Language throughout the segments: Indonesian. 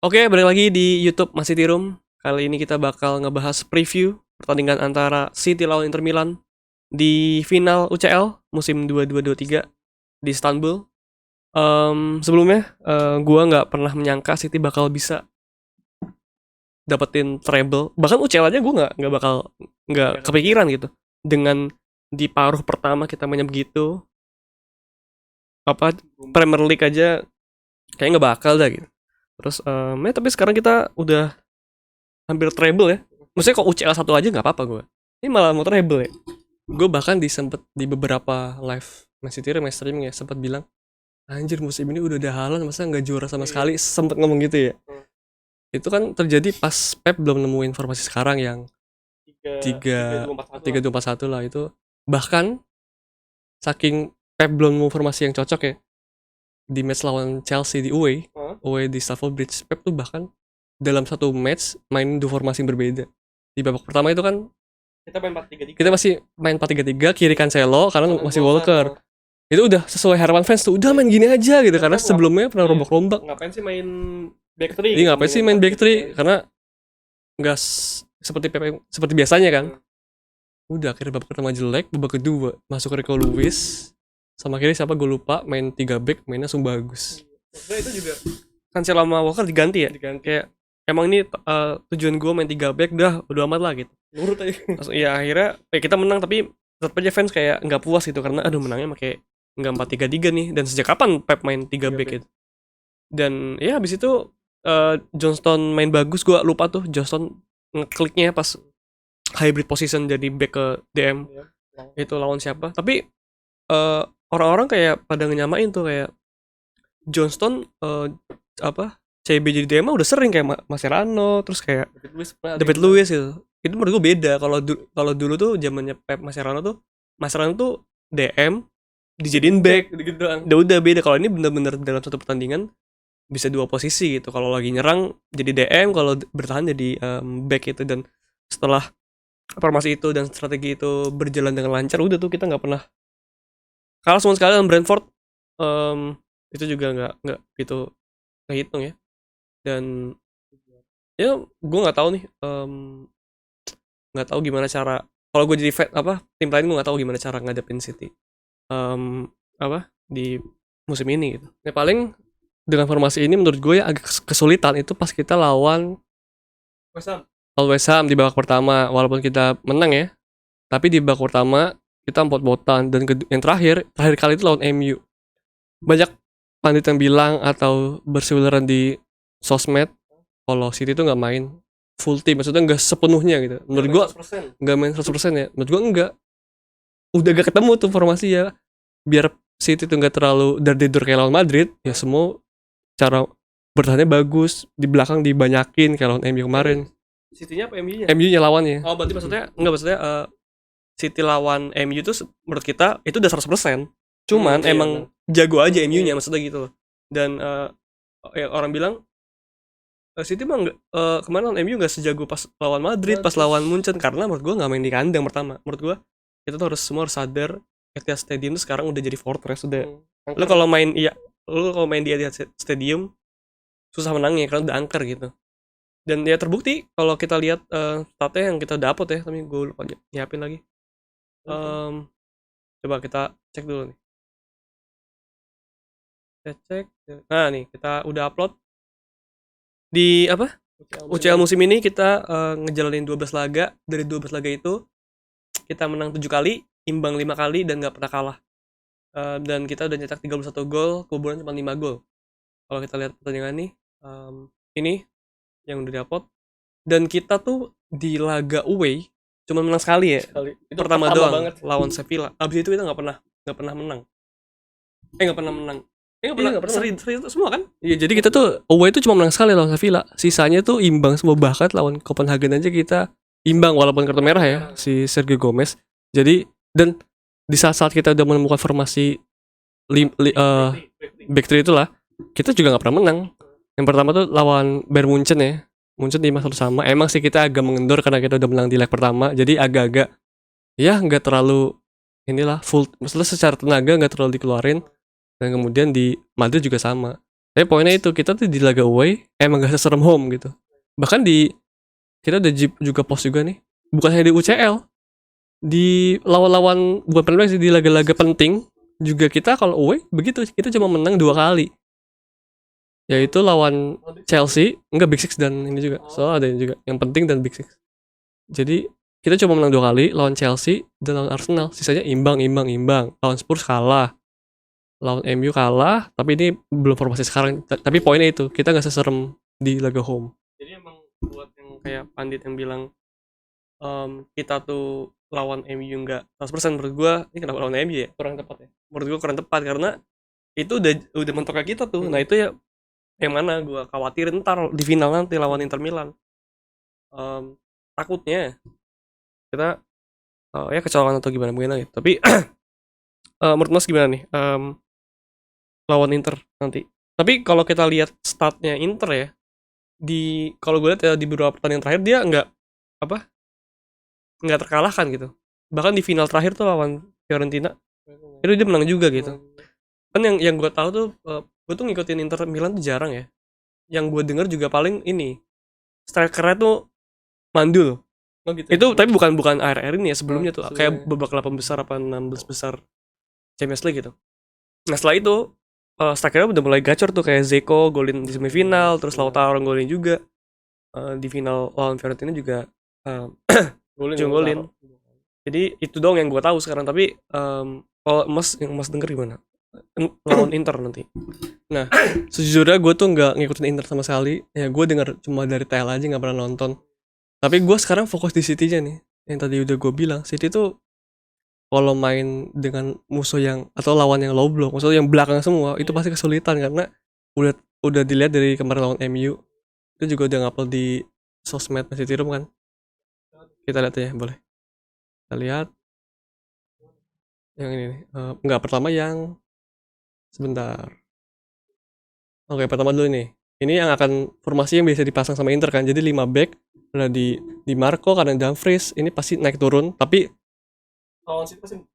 Oke, balik lagi di YouTube Masih Room. Kali ini kita bakal ngebahas preview pertandingan antara City lawan Inter Milan di final UCL musim 22-23 di Istanbul. Sebelumnya, gua nggak pernah menyangka City bakal bisa dapetin treble. Bahkan UCL aja gua nggak kepikiran gitu. Dengan di paruh pertama kita mainnya begitu, apa Premier League aja kayaknya nggak bakal dah gitu. Terus ya tapi sekarang kita udah hampir treble ya. Maksudnya kok UCL satu aja nggak apa-apa gue. Ini malah mau treble ya. Gue bahkan di beberapa live Messi Tire, Messi streaming ya sempat bilang, anjir musim ini udah ada Haaland masa nggak juara sama sekali. Sempet ngomong gitu ya. Itu kan terjadi pas Pep belum nemu informasi sekarang yang tiga dua empat satu lah itu. Bahkan saking Pep belum nemu informasi yang cocok ya di match lawan Chelsea di away di Stamford Bridge, Pep tuh bahkan dalam satu match main dua formasi yang berbeda. Di babak pertama itu kan kita masih main 4-3-3, kiri Cancelo karena masih Walker. Itu udah sesuai harapan fans tuh, udah main gini aja gitu karena sebelumnya pernah rombak-rombak. Ngapain sih main back three? Jadi ngapain sih main back three? Karena nggak seperti biasanya kan. Udah akhirnya babak pertama jelek, babak kedua masuk Rico Lewis sama kiri siapa gue lupa, main 3 back mainnya langsung bagus. Maksudnya itu juga Cancelo sama Walker diganti ya. Kayak emang ini tujuan gue main 3 back udah amat lah gitu. nurut aja. Ya akhirnya kita menang tapi tetap aja fans kayak nggak puas gitu karena aduh menangnya pakai nggak 4-3-3 nih, dan sejak kapan Pep main 3 back gitu. Dan ya habis itu Johnston main bagus, gue lupa tuh Johnston ngekliknya pas hybrid position jadi back ke DM itu lawan siapa, tapi orang-orang kayak pada nyamain tuh kayak Johnston CB jadi DM udah sering kayak Mascherano, terus kayak David Luiz gitu. Itu menurut gue beda. Kalau dulu tuh zamannya Pep Mascherano tuh DM dijadiin back gitu doang. Udah beda. Kalau ini bener-bener dalam satu pertandingan bisa dua posisi gitu. Kalau lagi nyerang jadi DM, kalau bertahan jadi back itu. Dan setelah formasi itu dan strategi itu berjalan dengan lancar, udah tuh kita nggak pernah kalah sama sekali dengan Brentford. Itu juga nggak gitu kehitung ya. Dan ya gue nggak tahu nih, nggak tahu gimana cara kalau gue jadi tim lain, gue nggak tahu gimana cara ngadepin City di musim ini gitu. Ya paling dengan formasi ini menurut gue ya agak kesulitan itu pas kita lawan West Ham di babak pertama, walaupun kita menang ya, tapi di babak pertama kita empot-botan. Dan yang terakhir kali itu lawan MU. Banyak pandit yang bilang atau berseliweran di sosmed kalau City itu nggak main full team, maksudnya nggak sepenuhnya gitu. Menurut gue nggak main 100% ya. Menurut gue enggak. Udah gak ketemu tuh formasi ya. Biar City tuh nggak terlalu dardedur kayak lawan Madrid, ya semua cara bertahannya bagus, di belakang dibanyakin kayak lawan MU kemarin. City-nya apa MU-nya? MU-nya lawannya. Oh, berarti maksudnya City lawan MU tuh menurut kita itu udah 100%. Cuman emang jago aja MU-nya, maksudnya gitu. Dan orang bilang City mah kemarin lawan MU gak sejago pas lawan Madrid, pas lawan Munchen, karena menurut gue gak main di kandang pertama. Menurut gue kita tuh harus sadar Etihad Stadium tuh sekarang udah jadi fortress udah. Lu kalau main di Etihad Stadium susah menangnya karena udah angker gitu. Dan ya terbukti kalau kita lihat statnya yang kita dapat ya, tapi gue lupa nyiapin lagi. Coba kita cek dulu nih. Kita cek. Nah nih kita udah upload di UCL musim ini. Kita ngejalanin 12 laga. Dari 12 laga itu kita menang 7 kali, imbang 5 kali, dan gak pernah kalah. Dan kita udah nyetak 31 gol, kebobolan cuma 5 gol. Kalau kita lihat pertandingan nih, ini yang udah diupload. Dan kita tuh di laga away cuma menang sekali ya. Itu pertama doang banget. Lawan Sevilla. Abis itu kita gak pernah menang. Gak pernah menang. Seri semua kan? Iya, jadi kita tuh away itu cuma menang sekali lawan Sevilla. Sisanya tuh imbang semua, bahkan lawan Copenhagen aja kita imbang walaupun kartu merah ya si Sergio Gomez. Jadi dan di saat kita udah menemukan formasi back three itulah, kita juga nggak pernah menang. Yang pertama tuh lawan Bayern Munchen ya. Munchen 5-1 sama. Emang sih kita agak mengendor karena kita udah menang di leg pertama. Jadi agak-agak ya nggak terlalu full, maksudnya secara tenaga nggak terlalu dikeluarin. Dan kemudian di Madrid juga sama. Tapi poinnya itu kita tuh di laga away emang gak seserem home gitu. Bahkan kita udah juga post juga nih. Bukan hanya di UCL, di lawan-lawan bukan penting sih, di laga-laga penting juga kita kalau away begitu, kita cuma menang 2 kali. Yaitu lawan Chelsea, enggak Big Six dan ini juga. Soalnya ada yang juga yang penting dan Big Six. Jadi kita cuma menang 2 kali lawan Chelsea dan lawan Arsenal. Sisanya imbang. Lawan Spurs kalah. Lawan MU kalah, tapi ini belum formasi sekarang. Tapi poinnya itu, kita nggak seserem di laga home. Jadi emang buat yang kayak pandit yang bilang kita tuh lawan MU nggak 100%, menurut gua ini kenapa lawan MU ya kurang tepat ya, menurut gua kurang tepat karena itu udah mentoknya kita tuh. Nah itu ya yang mana gua khawatirin ntar di final nanti lawan Inter Milan. Takutnya kita ya kecolongan atau gimana gitu. Tapi menurut Mas gimana nih lawan Inter nanti? Tapi kalau kita lihat statnya Inter ya, kalau gue lihat ya di beberapa pertandingan terakhir dia nggak terkalahkan gitu. Bahkan di final terakhir tuh lawan Fiorentina itu dia menang juga gitu. Kan yang gue tahu tuh gue tuh ngikutin Inter Milan tuh jarang ya. Yang gue denger juga paling ini strikernya tuh Mandul. Oh gitu. Itu tapi bukan akhir-akhir ini ya, sebelumnya tuh kayak babak 8 besar apa 16 besar Champions League gitu. Nah setelah itu strikernya udah mulai gacor tuh, kayak Zeko golin di semifinal, terus Lautaro golin juga di final lawan Fiorentina juga golin. Jadi itu dong yang gue tahu sekarang. Tapi kalau yang mas denger gimana lawan Inter nanti? Nah sejujurnya gue tuh nggak ngikutin Inter sama sekali ya, gue denger cuma dari TL aja, nggak pernah nonton. Tapi gue sekarang fokus di City-nya nih. Yang tadi udah gue bilang, City tuh kalau main dengan musuh yang atau lawan yang low block, maksudnya yang belakang semua, itu pasti kesulitan karena udah dilihat dari kemarin lawan MU. Itu juga udah ngupload di sosmed City Room kan. Kita lihat ya, boleh. Kita lihat yang ini nih. Enggak, pertama yang sebentar. Oke, pertama dulu nih. Ini yang akan formasi yang biasa dipasang sama Inter kan. Jadi 5 back udah di Marco karena Dumfries ini pasti naik turun, tapi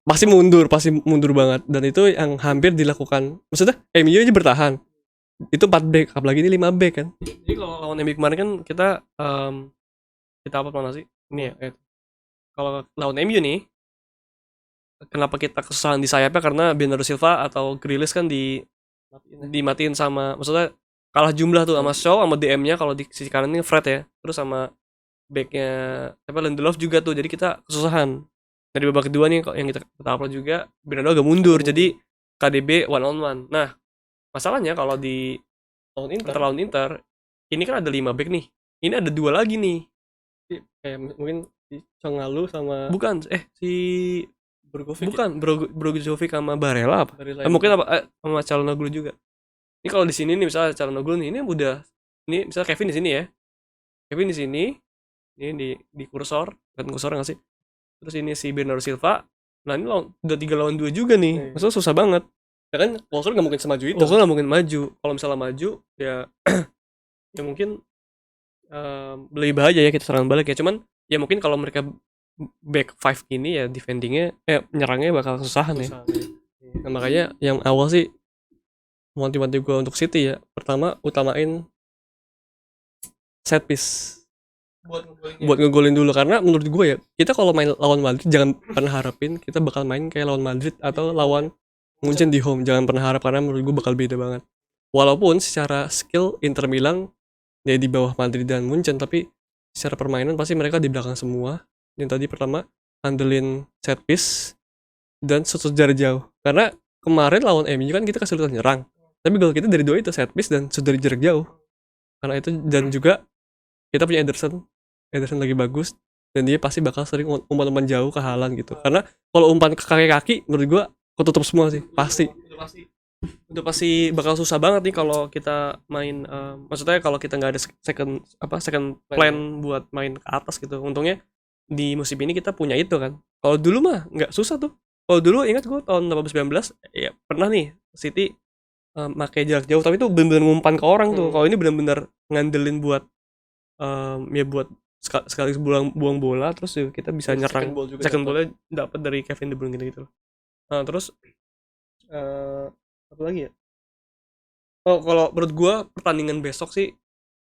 pasti mundur banget. Dan itu yang hampir dilakukan. Maksudnya MU aja bertahan. Itu 4 back, apalagi ini 5 back kan. Jadi kalau lawan MU kemarin kan kita apa mana sih? Ini ya. Kalau lawan MU nih, kenapa kita kesusahan di sayapnya karena Bernardo Silva atau Grealish kan dimatiin sama, maksudnya kalah jumlah tuh sama Shaw sama DM-nya. Kalau di sisi kanan ini Fred ya, terus sama back-nya Lindelof juga tuh. Jadi kita kesusahan. Dari babak kedua nih yang kita upload juga, Bernardo agak mundur, jadi KDB one on one. Nah masalahnya kalau di lawan Inter ini kan ada 5 back nih, ini ada 2 lagi nih, kayak mungkin si Congalu sama bukan si Brozovic. Bukan Brozovic sama Barella apa? Mungkin apa sama Calhanoglu juga. Ini kalau di sini nih misalnya Calhanoglu nih, ini misalnya Kevin di sini ya. Kevin di sini, ini di kursor, kan kursor nggak sih? Terus ini si Bernardo Silva. Nah ini udah 3 lawan 2 juga nih. Maksudnya susah banget. Ya kan Walker nggak mungkin semaju itu. Walker nggak mungkin maju. Kalau misalnya maju ya ya mungkin lebih bahaya ya kita serang balik ya. Cuman ya mungkin kalau mereka back 5 ini ya defendingnya menyerangnya bakal kesusahan ya. Nah, makanya yang awal sih motivasi gue untuk City ya, pertama utamain set piece buat ngegolin dulu. Karena menurut gue ya, kita kalau main lawan Madrid jangan pernah harapin kita bakal main kayak lawan Madrid atau lawan Munchen di home. Jangan pernah harap, karena menurut gue bakal beda banget. Walaupun secara skill Inter Milan ya di bawah Madrid dan Munchen, tapi secara permainan pasti mereka di belakang semua. Yang tadi pertama andelin set piece dan shoot dari jauh. Karena kemarin lawan MU kan kita kesulitan nyerang, tapi gol kita dari 2 itu set piece dan shoot dari jarak jauh. Karena itu, dan juga kita punya Ederson lagi bagus, dan dia pasti bakal sering umpan-umpan jauh ke Haaland gitu. Karena kalau umpan ke kaki menurut gua ketutup semua sih, pasti. Udah pasti bakal susah banget nih kalau kita main maksudnya kalau kita nggak ada second plan buat main ke atas gitu. Untungnya di musim ini kita punya itu kan. Kalau dulu mah nggak susah tuh. Kalau dulu ingat gue tahun 2019 ya pernah nih City pakai jarak jauh, tapi itu benar-benar ngumpan ke orang tuh. Kalau ini benar-benar ngandelin buat ya buat sekali buang bola, terus ya kita bisa nyerang. Second ball-nya dapat dari Kevin De Bruyne gitu. Nah, terus apa lagi ya? Oh, kalau menurut gua pertandingan besok sih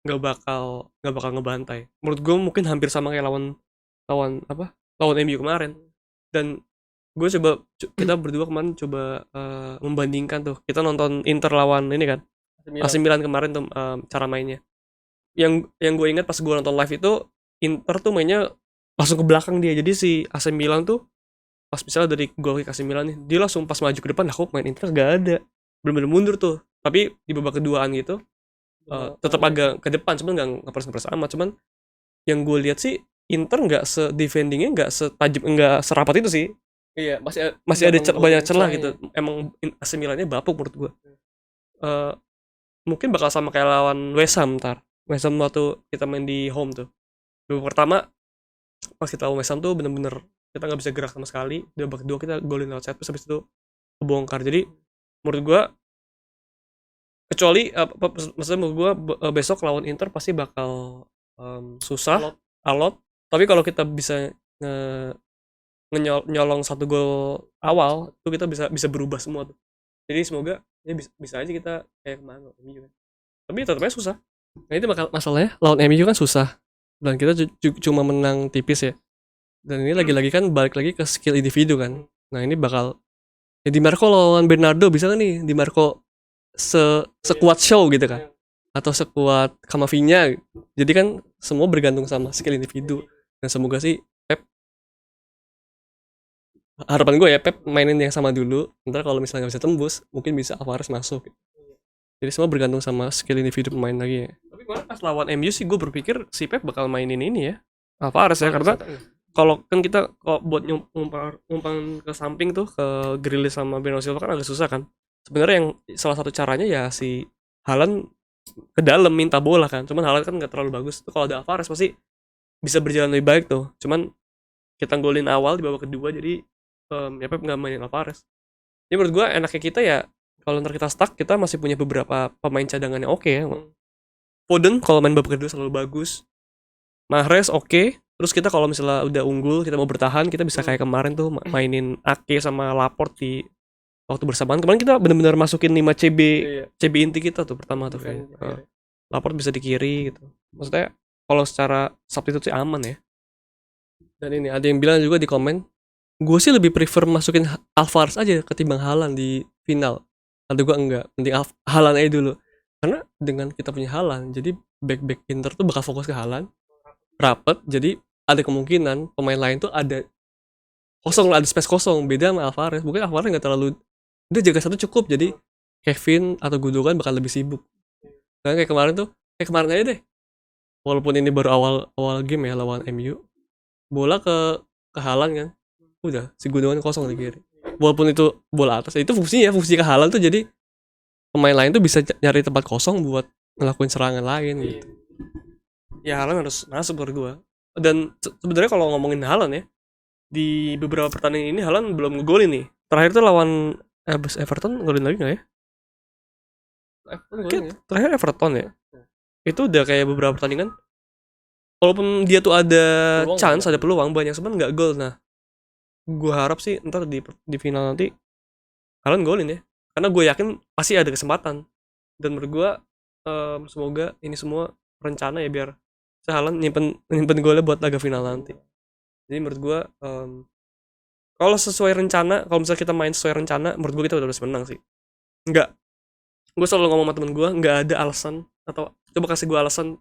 nggak bakal ngebantai. Menurut gua mungkin hampir sama kayak lawan lawan apa? Lawan MU kemarin. Dan gue coba kita berdua kemarin coba membandingkan tuh. Kita nonton Inter lawan ini kan. AC Milan kemarin tuh cara mainnya. Yang gue ingat pas gue nonton live itu Inter tuh mainnya langsung ke belakang dia. Jadi si AC Milan tuh pas misalnya dari gol kick AC Milan nih, dia langsung pas maju ke depan, lah kok main Inter gak ada. Bener-bener mundur tuh. Tapi di babak keduaan gitu tetap agak ke depan, cuman nggak ngepres amat. Cuman yang gue lihat sih Inter nggak defendingnya nggak setajam, nggak serapat itu sih. Iya, Masih ada banyak celah gitu. Emang AC Milannya bapuk menurut gue. Eh, Mungkin bakal sama kayak lawan West Ham ntar. West Ham waktu kita main di home tuh. Babak pertama pas kita lawan West Ham tuh bener-bener kita nggak bisa gerak sama sekali. Di babak kedua kita golin lewat set terus habis itu kebongkar. Jadi menurut gue kecuali maksudnya menurut gue besok lawan Inter pasti bakal susah, alot. Tapi kalau kita bisa nyolong satu gol awal tuh kita bisa berubah semua tuh. Jadi semoga ya bisa aja kita kayak kemana MU kan. Tapi tetap aja susah. Nah itu masalahnya lawan MU kan susah dan kita cuma menang tipis ya. Dan ini lagi-lagi kan balik lagi ke skill individu kan. Nah ini bakal ya Di Marco lawan Bernardo bisa kan nih Di Marco sekuat show gitu kan, atau sekuat Kamavinga. Jadi kan semua bergantung sama skill individu. Dan semoga sih Pep, harapan gue ya Pep mainin yang sama dulu. Ntar kalau misalnya nggak bisa tembus mungkin bisa Alvarez masuk. Jadi semua bergantung sama skill individu pemain lagi ya. Tapi kemarin pas lawan MU sih gue berpikir si Pep bakal mainin ini ya Alvarez ya, karena kalau kan kita kalau buat umpan ke samping tuh ke Grealish sama Bernardo Silva kan agak susah kan. Sebenarnya yang salah satu caranya ya si Haaland ke dalam minta bola kan. Cuman Haaland kan nggak terlalu bagus. Tuh kalau ada Alvarez pasti bisa berjalan lebih baik tuh. Cuman kita golin awal di babak kedua jadi ya Pep nggak mainin Alvarez. Jadi menurut gue enaknya kita ya kalau ntar kita stuck kita masih punya beberapa pemain cadangan yang oke ya. Foden kalau main babak kedua selalu bagus. Mahrez oke. Terus kita kalau misalnya udah unggul kita mau bertahan kita bisa kayak kemarin tuh mainin Ake sama Laporte di waktu bersamaan. Kemarin kita benar-benar masukin 5 CB inti kita tuh pertama tuh kayak. Laporte bisa di kiri gitu. Maksudnya kalau secara substitute sih aman ya. Dan ini ada yang bilang juga di komen, gue sih lebih prefer masukin Alvarez aja ketimbang Haaland di final. Atau gue enggak, penting Haaland aja dulu. Karena dengan kita punya Haaland, jadi back Inter tuh bakal fokus ke Haaland, rapet, jadi ada kemungkinan pemain lain tuh ada space kosong, beda sama Alvarez. Mungkin Alvarez nggak terlalu, dia jaga satu cukup, jadi Kevin atau Gundogan bakal lebih sibuk. Karena kayak kemarin aja deh, walaupun ini baru awal game ya lawan MU, bola ke Haaland kan, udah si Gundogan kosong di kiri. Walaupun itu bola atas, itu fungsi ke Haaland tuh, jadi pemain lain tuh bisa nyari tempat kosong buat ngelakuin serangan lain gitu. Ya Haaland harus masuk menurut gua. Dan sebenarnya kalau ngomongin Haaland ya, di beberapa pertandingan ini Haaland belum ngegolin nih. Terakhir tuh lawan Everton golin lagi nggak ya? Terakhir Everton ya. Itu udah kayak beberapa pertandingan. Walaupun dia tuh ada chance, ada peluang banyak, cuman nggak gol. Nah, gue harap sih ntar di final nanti Haaland golin ya. Karena gue yakin pasti ada kesempatan. Dan menurut gue semoga ini semua rencana ya biar Haaland nyimpen golnya buat laga final nanti. Jadi menurut gue kalau sesuai rencana, kalau misalnya kita main sesuai rencana, menurut gue kita udah bisa menang sih. Enggak, gue selalu ngomong sama temen gue, nggak ada alasan atau coba kasih gue alasan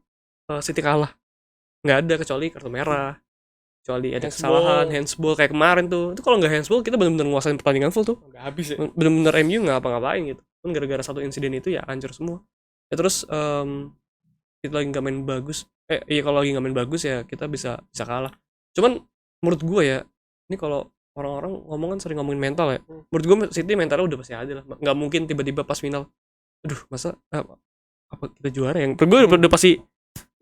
City kalah. Nggak ada kecuali kartu merah, kecuali ada kesalahan, handsball kayak kemarin tuh. Itu kalau nggak handsball kita benar-benar nguasain pertandingan full tuh. Nggak habis ya. Benar-benar MU nggak apa-ngapain gitu. Kan gara-gara satu insiden itu ya hancur semua. Ya terus kita lagi nggak main bagus. Iya kalau lagi nggak main bagus ya kita bisa kalah. Cuman menurut gue ya, ini kalau orang-orang ngomong kan sering ngomongin mental ya. Menurut gue City mentalnya udah pasti ada lah. Nggak mungkin tiba-tiba pas final, aduh masa apa kita juara yang gue udah pasti,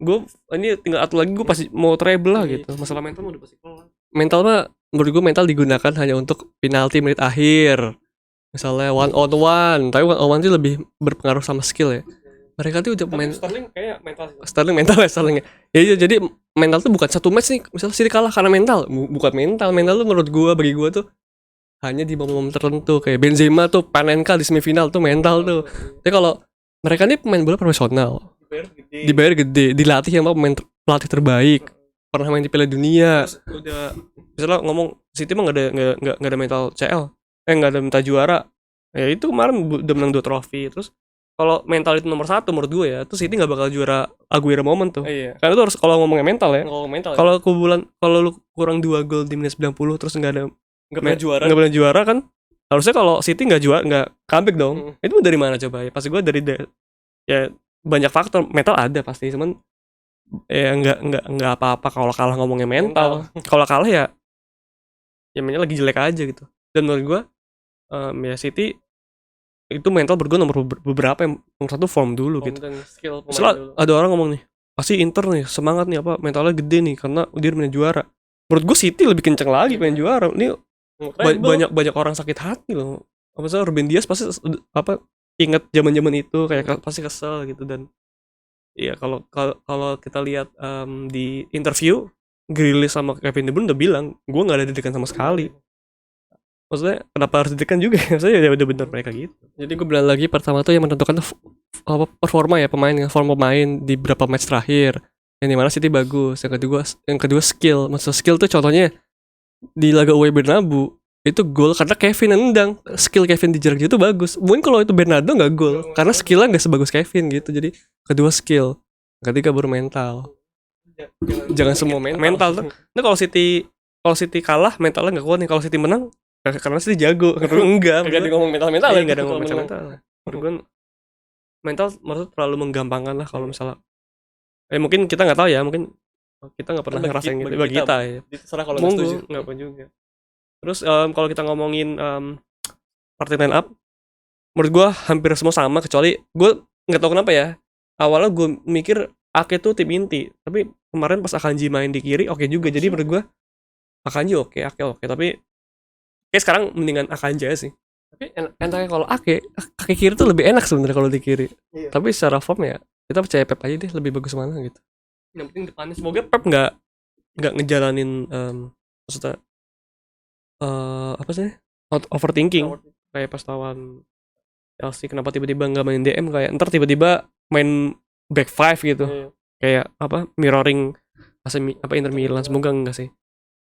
gue ini tinggal satu lagi gue pasti mau treble lah gitu. Masalah mental udah pasti kelar. Mental mah menurut gue mental digunakan hanya untuk penalti menit akhir, misalnya one on one. Tapi one on one itu lebih berpengaruh sama skill ya. Mereka tuh udah pemain Sterling kayak mental sih. Sterling mental ya Sterling ya. Jadi mental tuh bukan satu match nih misalnya City kalah karena mental, bukan mental tuh menurut gue, bagi gue tuh hanya di momen-momen tertentu. Kayak Benzema tuh Panenka di semifinal tuh mental tuh. Tapi kalau mereka ini pemain bola profesional, Dibayar gede. dibayar gede, dilatih sama pemain pelatih terbaik, pernah main di Piala Dunia. Terus udah misalnya ngomong City mah nggak ada mental CL, nggak ada mental juara. Ya itu kemarin udah menang 2 trofi. Terus kalau mental itu nomor 1 menurut gue ya, tuh City nggak bakal juara Aguero moment tuh. Iya. Karena itu harus kalau ngomongnya mental ya. Kalau mental. Kalau kalau lu kurang 2 gol di menit 90 terus nggak pernah juara. nggak pernah juara kan, harusnya kalau City nggak juara nggak comeback dong. Itu dari mana coba ya? Pasti gue ya banyak faktor. Mental ada pasti, cuman ya nggak apa-apa kalau kalah ngomongnya mental. Kalau kalah ya mainnya lagi jelek aja gitu. Dan menurut gue ya City itu mental berguna nomor beberapa yang nomor 1 form dulu gitu. Misalnya ada orang ngomong nih, pasti Inter nih semangat nih apa mentalnya gede nih karena dia udah juara. Menurut gue City lebih kenceng lagi pengen juara. Ini banyak orang sakit hati loh. Apa sih Ruben Dias pasti apa inget zaman-zaman itu kayak pasti kesel gitu. Dan iya kalau kita lihat di interview Grealish sama Kevin De Bruyne udah bilang gue nggak ada didikan sama sekali. Maksudnya kenapa harus didikan juga? Maksudnya ya udah bener mereka gitu. Jadi gue bilang lagi pertama tuh yang menentukan apa performa ya pemain, form pemain di beberapa match terakhir. Yang dimana City bagus. Yang kedua skill. Maksud skill tuh contohnya di laga away Bernabeu itu gol karena Kevin yang nendang. Skill Kevin di jarak jauh itu bagus. Mungkin kalau itu Bernardo nggak gol karena skillnya nggak sebagus Kevin gitu. Jadi kedua skill, ketiga baru mental. Jangan semua mental tuh. Nah kalau City kalah mentalnya nggak kuat nih. Kalau City menang karena City jago. Enggak Enggak ada ngomong mental ya. nggak ada ngomong mental. Mental maksud terlalu menggampangkan lah kalau misalnya. Mungkin kita nggak tahu ya, mungkin kita nggak pernah ngerasain gitu bagi kita ya. Terserah kalau nggak setuju, nggak apa juga. Terus kalau kita ngomongin starting line up, menurut gue hampir semua sama kecuali gue nggak tahu kenapa ya. Awalnya gue mikir Ake tuh tim inti, tapi kemarin pas Akanji main di kiri oke juga. Jadi menurut gue Akanji oke, Ake oke, tapi kayak sekarang mendingan Akanji aja sih. Tapi enaknya kalau Ake kiri tuh lebih enak sebenarnya kalau di kiri. Iya. Tapi secara form ya kita percaya Pep aja deh lebih bagus mana gitu. Yang penting depannya Semoga Pep nggak ngejalanin maksudnya apa sih overthinking kayak pas lawan Chelsea kenapa tiba-tiba nggak main DM kayak ntar tiba-tiba main back five gitu. Iya. Kayak apa mirroring apa Inter Milan. Semoga enggak sih.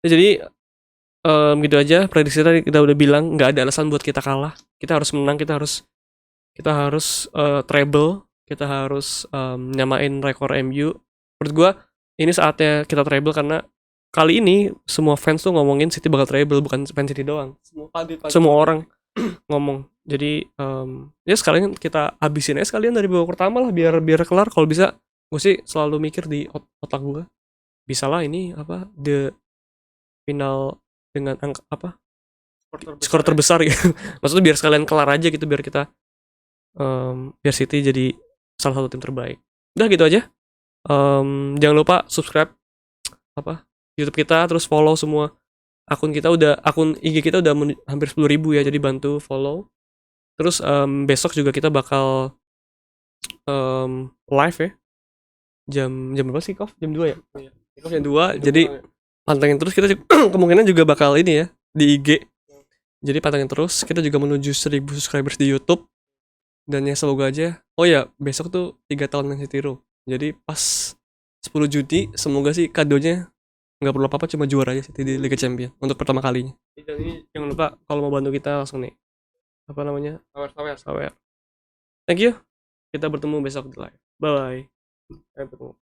Jadi gitu aja prediksi tadi kita udah bilang nggak ada alasan buat kita kalah. Kita harus menang, kita harus treble, kita harus nyamain rekor MU. Menurut gua ini saatnya kita treble karena kali ini semua fans tuh ngomongin City bakal treble, bukan fans City doang. Semua orang ngomong. Jadi ya sekalian kita habisin aja sekalian dari babak pertama lah biar kelar. Kalau bisa gue sih selalu mikir di otak gue bisa lah ini apa the final dengan angka apa skor terbesar gitu. Maksudnya biar sekalian kelar aja gitu biar kita biar City jadi salah satu tim terbaik. Udah gitu aja. Jangan lupa subscribe apa YouTube kita, terus follow semua akun IG kita udah hampir 10.000 ya, jadi bantu follow. Terus besok juga kita bakal live ya jam berapa sih Kof? Jam 2 ya? Jam 2, jadi pantengin terus. Kita kemungkinan juga bakal ini ya di IG. Jadi pantengin terus. Kita juga menuju 1.000 subscribers di YouTube. Dan ya semoga aja. Oh ya, besok tuh 3 tahun Man City Row. Jadi pas 10 Juni semoga sih kadonya nggak perlu apa-apa, cuma juara aja City di Liga Champion untuk pertama kalinya. Jadi jangan lupa kalau mau bantu kita langsung nih apa namanya sawer. Thank you. Kita bertemu besok di live. Bye.